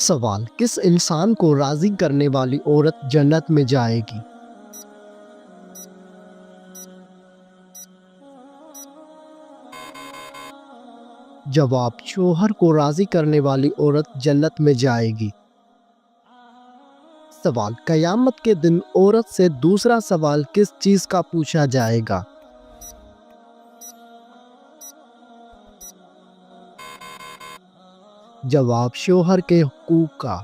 سوال: کس انسان کو راضی کرنے والی عورت جنت میں جائے گی؟ جواب: شوہر کو راضی کرنے والی عورت جنت میں جائے گی۔ سوال: قیامت کے دن عورت سے دوسرا سوال کس چیز کا پوچھا جائے گا؟ جواب: شوہر کے حقوق کا۔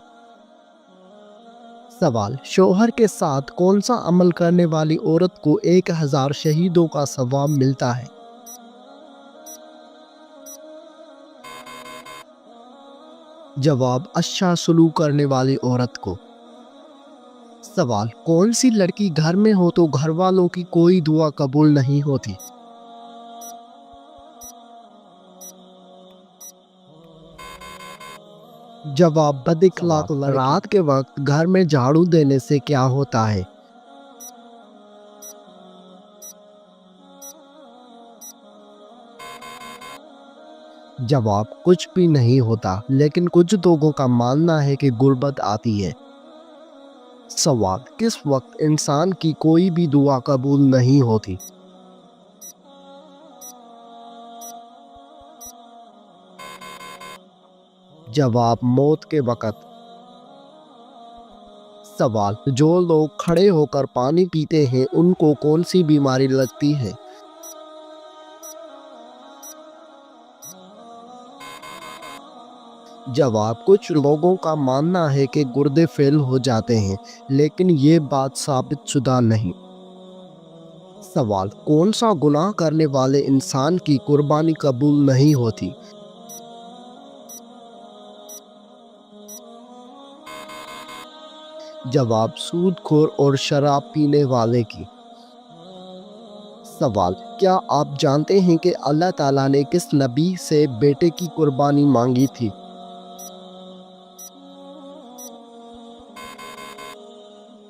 سوال: شوہر کے ساتھ کون سا عمل کرنے والی عورت کو 1000 شہیدوں کا ثواب ملتا ہے؟ جواب: اچھا سلوک کرنے والی عورت کو۔ سوال: کون سی لڑکی گھر میں ہو تو گھر والوں کی کوئی دعا قبول نہیں ہوتی؟ جواب: بد اخلاق لڑکی۔ رات کے وقت گھر میں جھاڑو دینے سے کیا ہوتا ہے؟ جواب: کچھ بھی نہیں ہوتا، لیکن کچھ لوگوں کا ماننا ہے کہ غربت آتی ہے۔ سوال: کس وقت انسان کی کوئی بھی دعا قبول نہیں ہوتی؟ جواب: موت کے وقت۔ سوال: جو لوگ کھڑے ہو کر پانی پیتے ہیں ان کو کون سی بیماری لگتی ہے؟ جواب: کچھ لوگوں کا ماننا ہے کہ گردے فیل ہو جاتے ہیں، لیکن یہ بات ثابت شدہ نہیں۔ سوال: کون سا گناہ کرنے والے انسان کی قربانی قبول نہیں ہوتی؟ جواب: سود خور اور شراب پینے والے کی۔ سوال: کیا آپ جانتے ہیں کہ اللہ تعالیٰ نے کس نبی سے بیٹے کی قربانی مانگی تھی؟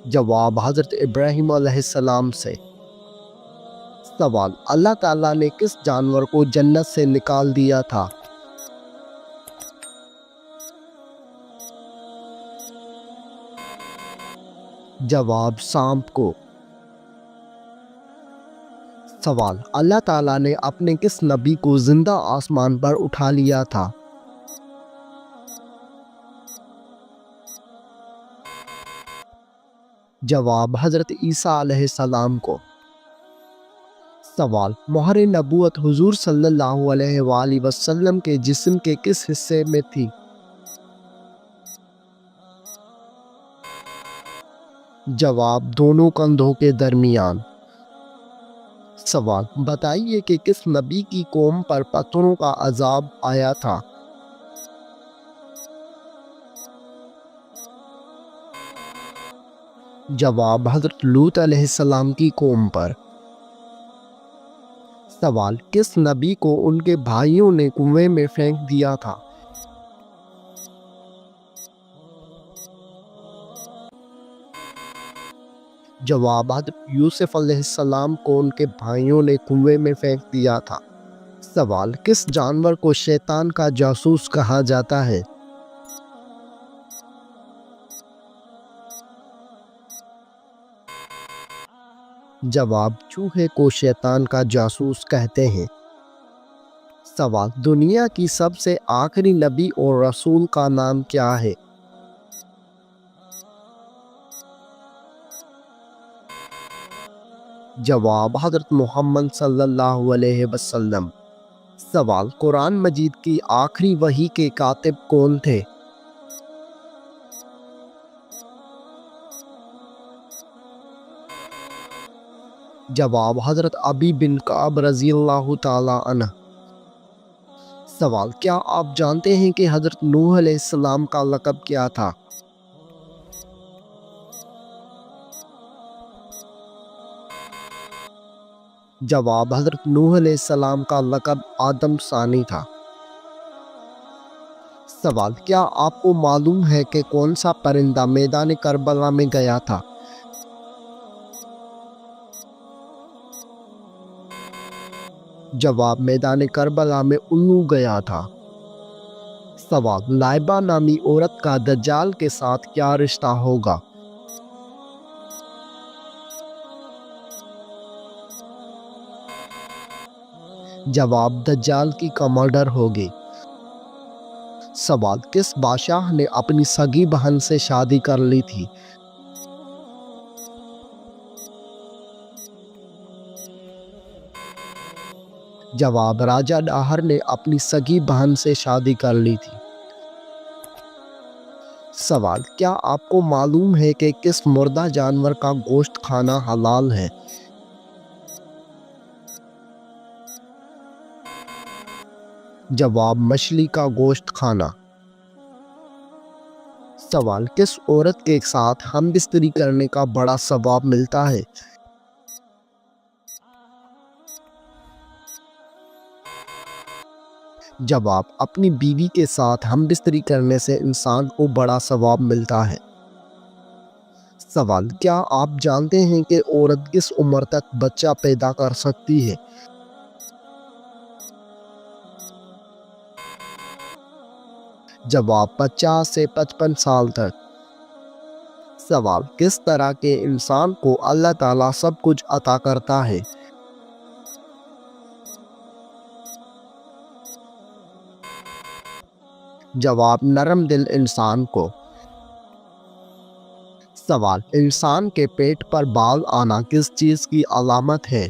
جواب: حضرت ابراہیم علیہ السلام سے۔ سوال: اللہ تعالیٰ نے کس جانور کو جنت سے نکال دیا تھا؟ جواب: سانپ کو۔ سوال: اللہ تعالیٰ نے اپنے کس نبی کو زندہ آسمان پر اٹھا لیا تھا؟ جواب: حضرت عیسیٰ علیہ السلام کو۔ سوال: مہر نبوت حضور صلی اللہ علیہ وآلہ وسلم کے جسم کے کس حصے میں تھی؟ جواب: دونوں کندھوں کے درمیان۔ سوال: بتائیے کہ کس نبی کی قوم پر پتھروں کا عذاب آیا تھا؟ جواب: حضرت لوط علیہ السلام کی قوم پر۔ سوال: کس نبی کو ان کے بھائیوں نے کنویں میں پھینک دیا تھا؟ جواب: حضرت یوسف علیہ السلام کو ان کے بھائیوں نے کنویں میں پھینک دیا تھا۔ سوال: کس جانور کو شیطان کا جاسوس کہا جاتا ہے؟ جواب: چوہے کو شیطان کا جاسوس کہتے ہیں۔ سوال: دنیا کی سب سے آخری نبی اور رسول کا نام کیا ہے؟ جواب: حضرت محمد صلی اللہ علیہ وسلم۔ سوال: قرآن مجید کی آخری وحی کے کاتب کون تھے؟ جواب: حضرت ابی بن کعب رضی اللہ تعالیٰ عنہ۔ سوال: کیا آپ جانتے ہیں کہ حضرت نوح علیہ السلام کا لقب کیا تھا؟ جواب: حضرت نوح علیہ السلام کا لقب آدم ثانی تھا۔ سوال: کیا آپ کو معلوم ہے کہ کون سا پرندہ میدان کربلا میں گیا تھا؟ جواب: میدان کربلا میں الو گیا تھا۔ سوال، لائبہ نامی عورت کا دجال کے ساتھ کیا رشتہ ہوگا؟ جواب، دجال کی کمانڈر ہوگی۔ سوال، کس بادشاہ نے اپنی سگی بہن سے شادی کر لی تھی؟ جواب، راجہ ڈاہر نے اپنی سگی بہن سے شادی کر لی تھی۔ سوال، کیا آپ کو معلوم ہے کہ کس مردہ جانور کا گوشت کھانا حلال ہے؟ جواب، مچھلی کا گوشت کھانا۔ سوال، کس عورت کے ساتھ ہم بستری کرنے کا بڑا ثواب ملتا ہے؟ جواب، اپنی بیوی کے ساتھ ہم بستری کرنے سے انسان کو بڑا ثواب ملتا ہے۔ سوال، کیا آپ جانتے ہیں کہ عورت کس عمر تک بچہ پیدا کر سکتی ہے؟ جواب، 50 سے 55 سال تک۔ سوال، کس طرح کے انسان کو اللہ تعالیٰ سب کچھ عطا کرتا ہے؟ جواب، نرم دل انسان کو۔ سوال، انسان کے پیٹ پر بال آنا کس چیز کی علامت ہے؟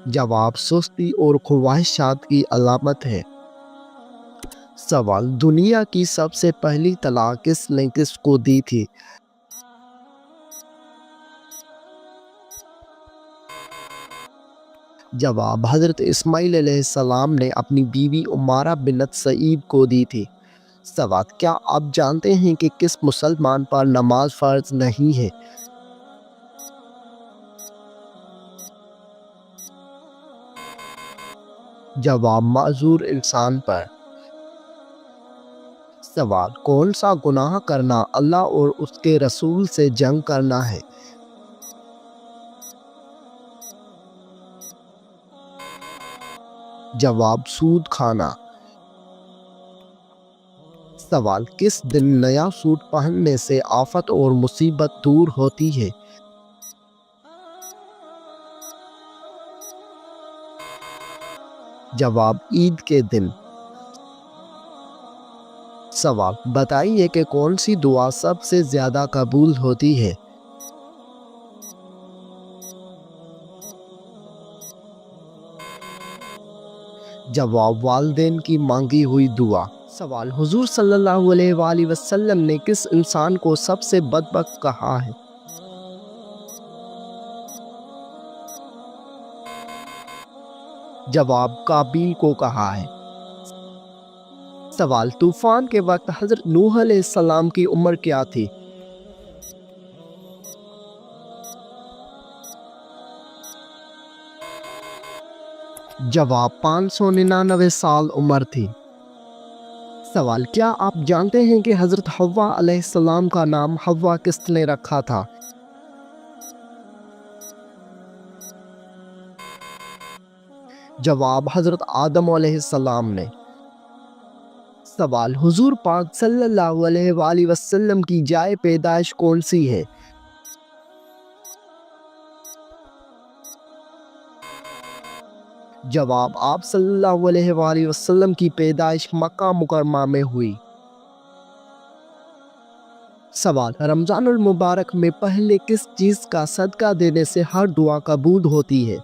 جواب، سستی اور خواہشات کی علامت ہے۔ سوال، دنیا کی سب سے پہلی طلاق کس نے کس کو دی تھی؟ جواب، حضرت اسماعیل علیہ السلام نے اپنی بیوی عمارہ بنت سعید کو دی تھی۔ سوال، کیا آپ جانتے ہیں کہ کس مسلمان پر نماز فرض نہیں ہے؟ جواب، معذور انسان پر۔ سوال، کون سا گناہ کرنا اللہ اور اس کے رسول سے جنگ کرنا ہے؟ جواب، سود کھانا۔ سوال، کس دن نیا سوٹ پہننے سے آفت اور مصیبت دور ہوتی ہے؟ جواب، عید کے دن۔ سوال، بتائیے کہ کون سی دعا سب سے زیادہ قبول ہوتی ہے؟ جواب، والدین کی مانگی ہوئی دعا۔ سوال، حضور صلی اللہ علیہ وآلہ وسلم نے کس انسان کو سب سے بدبخت کہا ہے؟ جواب، قابیل کو کہا ہے۔ سوال، طوفان کے وقت حضرت نوح علیہ السلام کی عمر کیا تھی؟ جواب، 599 سال عمر تھی۔ سوال، کیا آپ جانتے ہیں کہ حضرت حوا علیہ السلام کا نام حوا کس نے رکھا تھا؟ جواب، حضرت آدم علیہ السلام نے۔ سوال، حضور پاک صلی اللہ علیہ وآلہ وسلم کی جائے پیدائش کون سی ہے؟ جواب، آپ صلی اللہ علیہ وآلہ وسلم کی پیدائش مکہ مکرمہ میں ہوئی۔ سوال، رمضان المبارک میں پہلے کس چیز کا صدقہ دینے سے ہر دعا قبول ہوتی ہے؟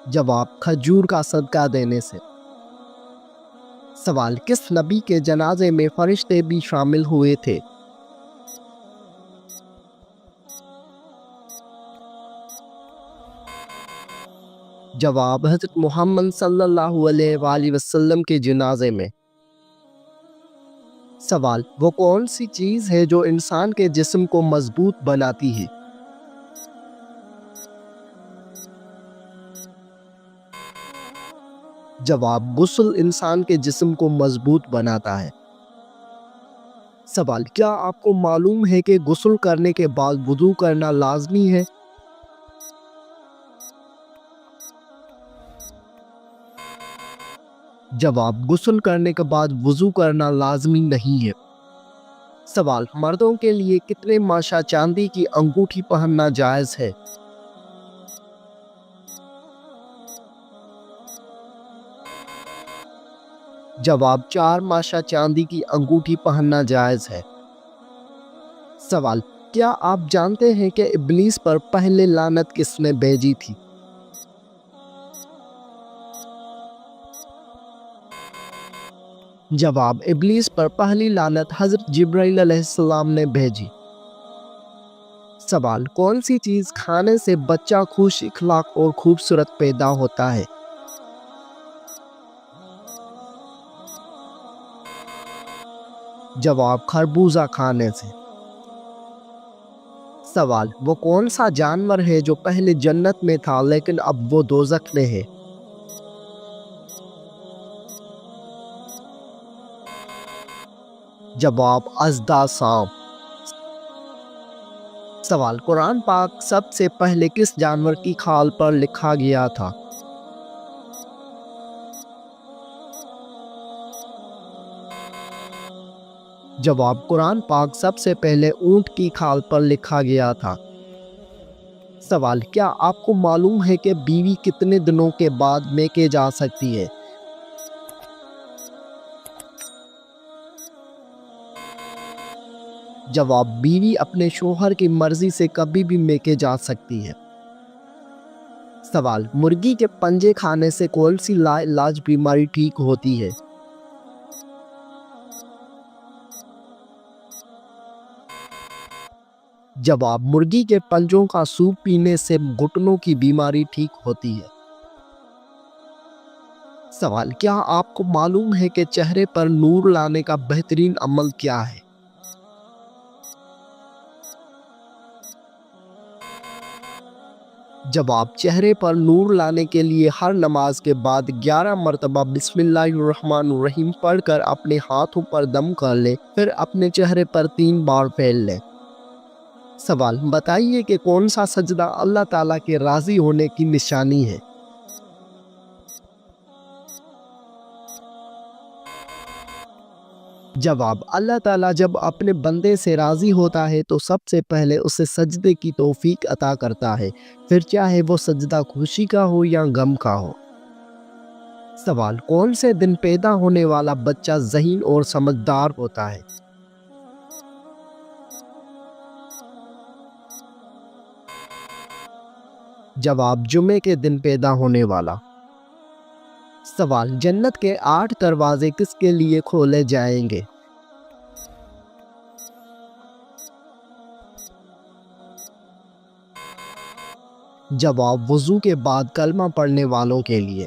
جواب، کھجور کا صدقہ دینے سے۔ سوال، کس نبی کے جنازے میں فرشتے بھی شامل ہوئے تھے؟ جواب، حضرت محمد صلی اللہ علیہ وآلہ وسلم کے جنازے میں۔ سوال، وہ کون سی چیز ہے جو انسان کے جسم کو مضبوط بناتی ہے؟ جواب، غسل انسان کے جسم کو مضبوط بناتا ہے۔ سوال: کیا آپ کو معلوم ہے کہ غسل کرنے کے بعد وضو کرنا لازمی ہے؟ جواب: غسل کرنے کے بعد وضو کرنا لازمی نہیں ہے۔ سوال: مردوں کے لیے کتنے ماشا چاندی کی انگوٹھی پہننا جائز ہے؟ جواب: 4 ماشا چاندی کی انگوٹھی پہننا جائز ہے۔ سوال: کیا آپ جانتے ہیں کہ ابلیس پر پہلے لعنت کس نے بھیجی تھی؟ جواب: ابلیس پر پہلی لعنت حضرت جبرائیل علیہ السلام نے بھیجی۔ سوال: کون سی چیز کھانے سے بچہ خوش اخلاق اور خوبصورت پیدا ہوتا ہے؟ جواب: خربوزہ کھانے سے۔ سوال: وہ کون سا جانور ہے جو پہلے جنت میں تھا لیکن اب وہ دوزخ میں ہے؟ جواب: اژدھا سانپ۔ سوال: قرآن پاک سب سے پہلے کس جانور کی کھال پر لکھا گیا تھا؟ جواب: قرآن پاک سب سے پہلے اونٹ کی کھال پر لکھا گیا تھا۔ سوال: کیا آپ کو معلوم ہے کہ بیوی کتنے دنوں کے بعد میکے جا سکتی ہے؟ جواب: بیوی اپنے شوہر کی مرضی سے کبھی بھی میکے جا سکتی ہے۔ سوال: مرغی کے پنجے کھانے سے کون سی لا علاج بیماری ٹھیک ہوتی ہے؟ جواب: مرغی کے پنجوں کا سوپ پینے سے گھٹنوں کی بیماری ٹھیک ہوتی ہے۔ سوال: کیا آپ کو معلوم ہے کہ چہرے پر نور لانے کا بہترین عمل کیا ہے؟ جواب: چہرے پر نور لانے کے لیے ہر نماز کے بعد 11 مرتبہ بسم اللہ الرحمن الرحیم پڑھ کر اپنے ہاتھوں پر دم کر لے، پھر اپنے چہرے پر 3 بار پھیر لے۔ سوال: بتائیے کہ کون سا سجدہ اللہ تعالیٰ کے راضی ہونے کی نشانی ہے؟ جواب: اللہ تعالیٰ جب اپنے بندے سے راضی ہوتا ہے تو سب سے پہلے اسے سجدے کی توفیق عطا کرتا ہے، پھر چاہے وہ سجدہ خوشی کا ہو یا غم کا ہو۔ سوال: کون سے دن پیدا ہونے والا بچہ ذہین اور سمجھدار ہوتا ہے؟ جواب: جمعے کے دن پیدا ہونے والا۔ سوال: جنت کے 8 دروازے کس کے لیے کھولے جائیں گے؟ جواب: وضو کے بعد کلمہ پڑھنے والوں کے لیے۔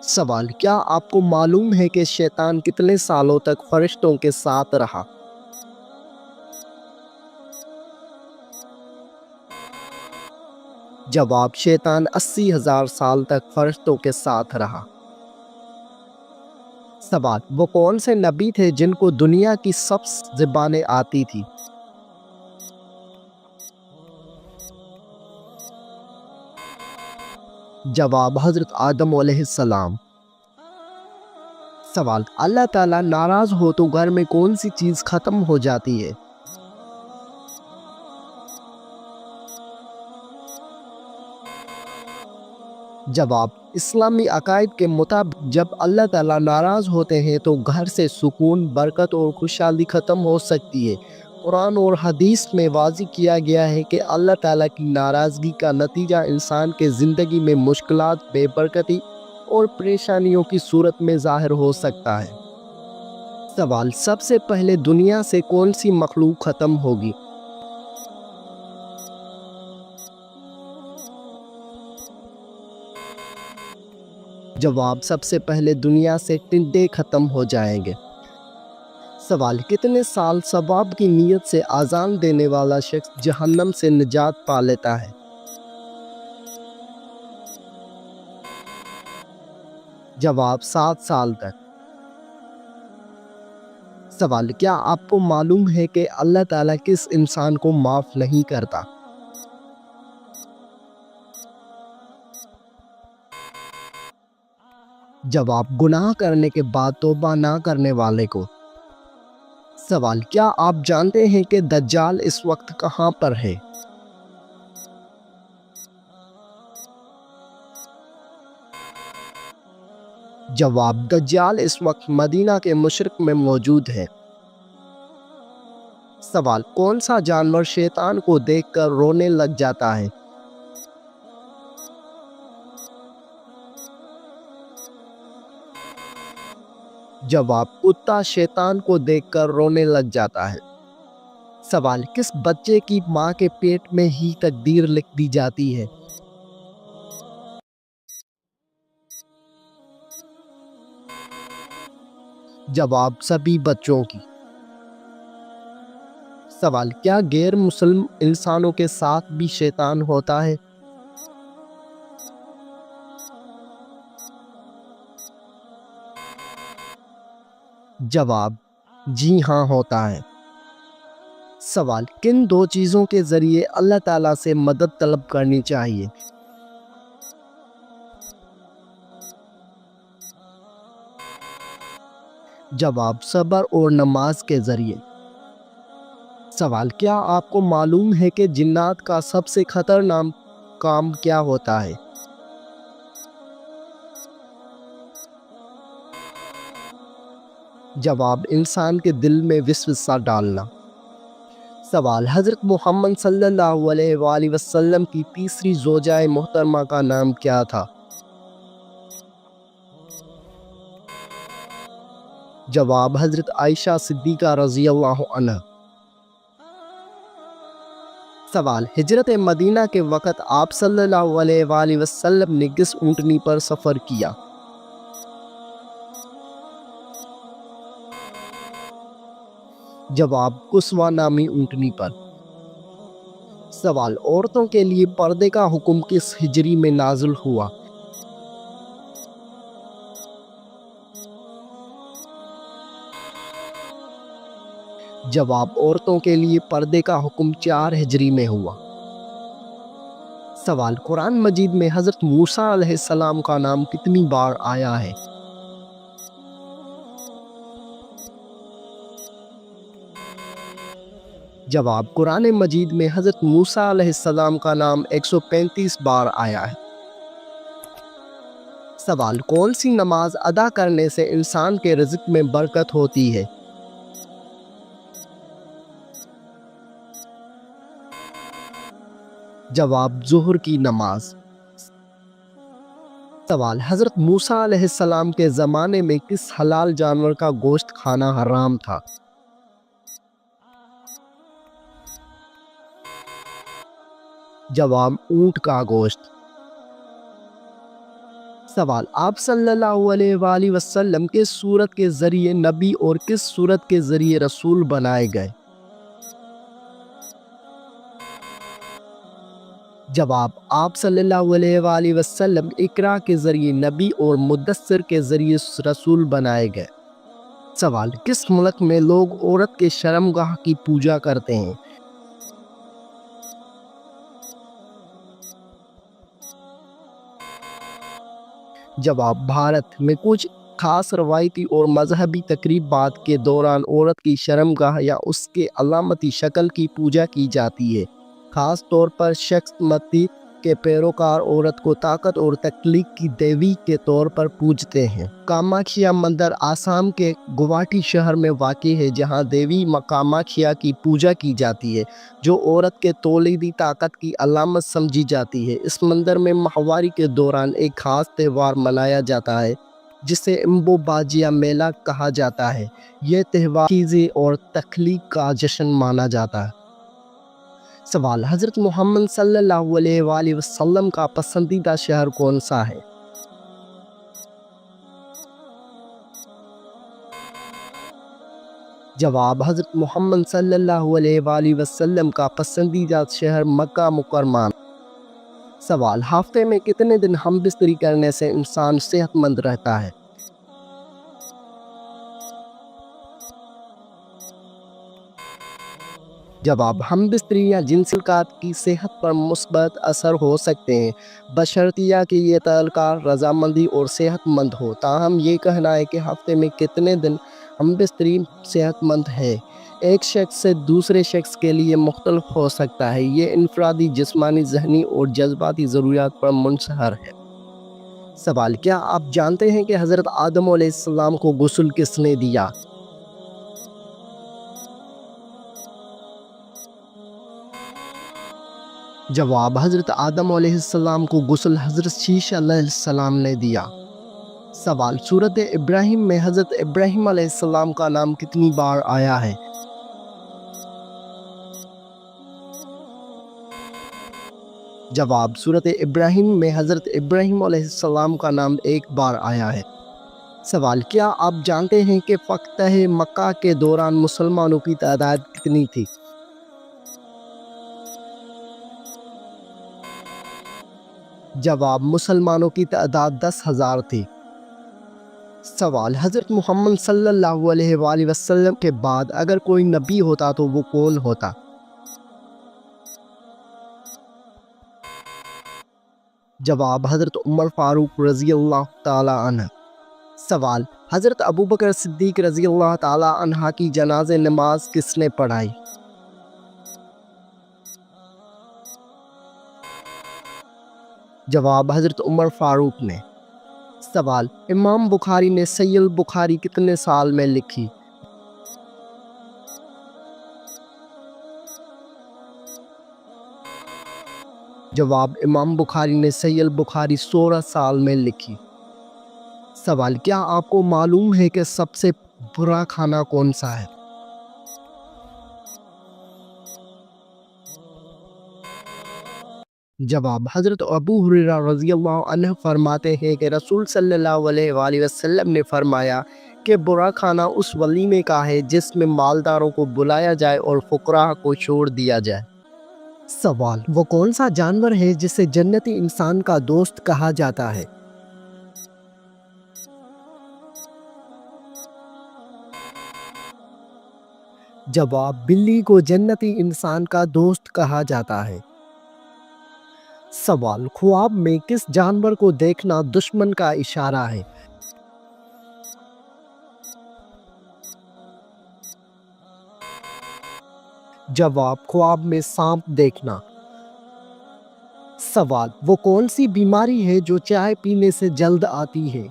سوال: کیا آپ کو معلوم ہے کہ شیطان کتنے سالوں تک فرشتوں کے ساتھ رہا؟ جواب: شیطان 80,000 سال تک فرشتوں کے ساتھ رہا۔ سوال: وہ کون سے نبی تھے جن کو دنیا کی سب زبانیں آتی تھی؟ جواب: حضرت آدم علیہ السلام۔ سوال: اللہ تعالیٰ ناراض ہو تو گھر میں کون سی چیز ختم ہو جاتی ہے؟ جواب: اسلامی عقائد کے مطابق جب اللہ تعالیٰ ناراض ہوتے ہیں تو گھر سے سکون، برکت اور خوشحالی ختم ہو سکتی ہے۔ قرآن اور حدیث میں واضح کیا گیا ہے کہ اللہ تعالیٰ کی ناراضگی کا نتیجہ انسان کے زندگی میں مشکلات، بے برکتی اور پریشانیوں کی صورت میں ظاہر ہو سکتا ہے۔ سوال: سب سے پہلے دنیا سے کون سی مخلوق ختم ہوگی؟ جواب: سب سے پہلے دنیا سے ٹڈے ختم ہو جائیں گے۔ سوال: کتنے سال ثواب کی نیت سے اذان دینے والا شخص جہنم سے نجات پا لیتا ہے؟ جواب: 7 سال تک۔ سوال، کیا آپ کو معلوم ہے کہ اللہ تعالیٰ کس انسان کو معاف نہیں کرتا؟ جواب، گناہ کرنے کے بعد توبہ نہ کرنے والے کو۔ سوال، کیا آپ جانتے ہیں کہ دجال اس وقت کہاں پر ہے؟ جواب، دجال اس وقت مدینہ کے مشرق میں موجود ہے۔ سوال، کون سا جانور شیطان کو دیکھ کر رونے لگ جاتا ہے؟ جواب، کتا شیطان کو دیکھ کر رونے لگ جاتا ہے۔ سوال، کس بچے کی ماں کے پیٹ میں ہی تقدیر لکھ دی جاتی ہے؟ جواب، سبھی بچوں کی۔ سوال، کیا غیر مسلم انسانوں کے ساتھ بھی شیطان ہوتا ہے؟ جواب، جی ہاں، ہوتا ہے۔ سوال، کن دو چیزوں کے ذریعے اللہ تعالیٰ سے مدد طلب کرنی چاہیے؟ جواب، صبر اور نماز کے ذریعے۔ سوال، کیا آپ کو معلوم ہے کہ جنات کا سب سے خطرناک کام کیا ہوتا ہے؟ جواب، انسان کے دل میں وسوسہ ڈالنا۔ سوال، حضرت محمد صلی اللہ علیہ وآلہ وسلم کی تیسری زوجہ محترمہ کا نام کیا تھا؟ جواب، حضرت عائشہ صدیقہ رضی اللہ عنہ۔ سوال، ہجرت مدینہ کے وقت آپ صلی اللہ علیہ وآلہ وسلم نے کس اونٹنی پر سفر کیا؟ جواب، قصوہ نامی اونٹنی پر۔ سوال، عورتوں کے لیے پردے کا حکم کس ہجری میں نازل ہوا؟ جواب، عورتوں کے لیے پردے کا حکم 4 ہجری میں ہوا۔ سوال، قرآن مجید میں حضرت موسیٰ علیہ السلام کا نام کتنی بار آیا ہے؟ جواب، قرآن مجید میں حضرت موسیٰ علیہ السلام کا نام 135 بار آیا ہے۔ سوال، کون سی نماز ادا کرنے سے انسان کے رزق میں برکت ہوتی ہے؟ جواب، ظہر کی نماز۔ سوال، حضرت موسیٰ علیہ السلام کے زمانے میں کس حلال جانور کا گوشت کھانا حرام تھا؟ جواب، اونٹ کا گوشت۔ سوال، آپ صلی اللہ علیہ وآلہ وسلم کس سورت کے ذریعے نبی اور کس سورت کے ذریعے رسول بنائے گئے؟ جواب، آپ صلی اللہ علیہ وآلہ وسلم اقرا کے ذریعے نبی اور مدثر کے ذریعے رسول بنائے گئے۔ سوال، کس ملک میں لوگ عورت کے شرمگاہ کی پوجا کرتے ہیں؟ جواب، بھارت میں کچھ خاص روایتی اور مذہبی تقریبات کے دوران عورت کی شرمگاہ یا اس کے علامتی شکل کی پوجا کی جاتی ہے۔ خاص طور پر شخص متی کے پیروکار عورت کو طاقت اور تخلیق کی دیوی کے طور پر پوجتے ہیں۔ کاماکھیا مندر آسام کے گوہاٹی شہر میں واقع ہے، جہاں دیوی کاماکھیا کی پوجا کی جاتی ہے، جو عورت کے تولیدی طاقت کی علامت سمجھی جاتی ہے۔ اس مندر میں ماہواری کے دوران ایک خاص تہوار منایا جاتا ہے جسے امبو باجیا میلہ کہا جاتا ہے۔ یہ تہوار چیزیں اور تخلیق کا جشن مانا جاتا ہے۔ سوال، حضرت محمد صلی اللہ علیہ وآلہ وسلم کا پسندیدہ شہر کون سا ہے؟ جواب، حضرت محمد صلی اللہ علیہ وآلہ وسلم کا پسندیدہ شہر مکہ مکرمہ۔ سوال، ہفتے میں کتنے دن ہم بستری کرنے سے انسان صحت مند رہتا ہے؟ جواب: ہم بستری یا جنسی تعلقات کی صحت پر مثبت اثر ہو سکتے ہیں، بشرطیہ کہ یہ تعلقات رضامندی اور صحت مند ہو۔ تاہم یہ کہنا ہے کہ ہفتے میں کتنے دن ہم بستری صحت مند ہے، ایک شخص سے دوسرے شخص کے لیے مختلف ہو سکتا ہے۔ یہ انفرادی جسمانی، ذہنی اور جذباتی ضروریات پر منحصر ہے۔ سوال: کیا آپ جانتے ہیں کہ حضرت آدم علیہ السلام کو غسل کس نے دیا؟ جواب: حضرت آدم علیہ السلام کو غسل حضرت شیش علیہ السلام نے دیا۔ سوال: سورۃ ابراہیم میں حضرت ابراہیم علیہ السلام کا نام کتنی بار آیا ہے؟ جواب: سورۃ ابراہیم میں حضرت ابراہیم علیہ السلام کا نام ایک بار آیا ہے۔ سوال: کیا آپ جانتے ہیں کہ فتح مکہ کے دوران مسلمانوں کی تعداد کتنی تھی؟ جواب: مسلمانوں کی تعداد 10,000 تھی۔ سوال: حضرت محمد صلی اللہ علیہ وآلہ وسلم کے بعد اگر کوئی نبی ہوتا تو وہ کون ہوتا؟ جواب: حضرت عمر فاروق رضی اللہ تعالی عنہ۔ سوال: حضرت ابوبکر صدیق رضی اللہ تعالی عنہ کی جنازہ نماز کس نے پڑھائی؟ جواب: حضرت عمر فاروق نے۔ سوال: امام بخاری نے صحیح البخاری کتنے سال میں لکھی؟ جواب: امام بخاری نے صحیح البخاری 16 سال میں لکھی۔ سوال: کیا آپ کو معلوم ہے کہ سب سے برا کھانا کون سا ہے؟ جواب: حضرت ابو ہریرہ رضی اللہ عنہ فرماتے ہیں کہ رسول صلی اللہ علیہ وآلہ وسلم نے فرمایا کہ برا کھانا اس ولیمے کا ہے جس میں مالداروں کو بلایا جائے اور فقراء کو چھوڑ دیا جائے۔ سوال: وہ کون سا جانور ہے جسے جنتی انسان کا دوست کہا جاتا ہے؟ جواب: بلی کو جنتی انسان کا دوست کہا جاتا ہے۔ سوال: خواب میں کس جانور کو دیکھنا دشمن کا اشارہ ہے؟ جواب: خواب میں سانپ دیکھنا۔ سوال: وہ کون سی بیماری ہے جو چائے پینے سے جلد آتی ہے؟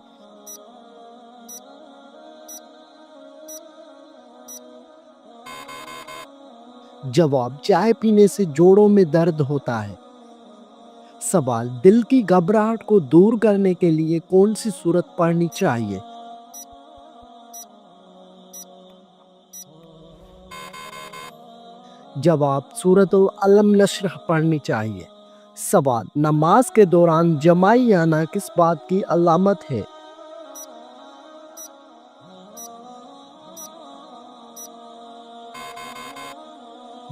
جواب: چائے پینے سے جوڑوں میں درد ہوتا ہے۔ سوال: دل کی گھبراہٹ کو دور کرنے کے لیے کون سی سورت پڑھنی چاہیے؟ جواب: سورۃ العلم نشرح پڑھنی چاہیے۔ سوال: نماز کے دوران جمائی آنا کس بات کی علامت ہے؟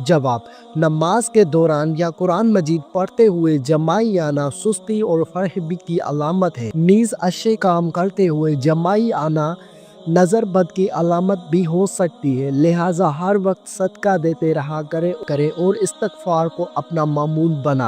جواب: نماز کے دوران یا قرآن مجید پڑھتے ہوئے جمائی آنا سستی اور فرحگی کی علامت ہے، نیز اچھے کام کرتے ہوئے جمائی آنا نظر بد کی علامت بھی ہو سکتی ہے، لہٰذا ہر وقت صدقہ دیتے رہا کرے اور استغفار کو اپنا معمول بنا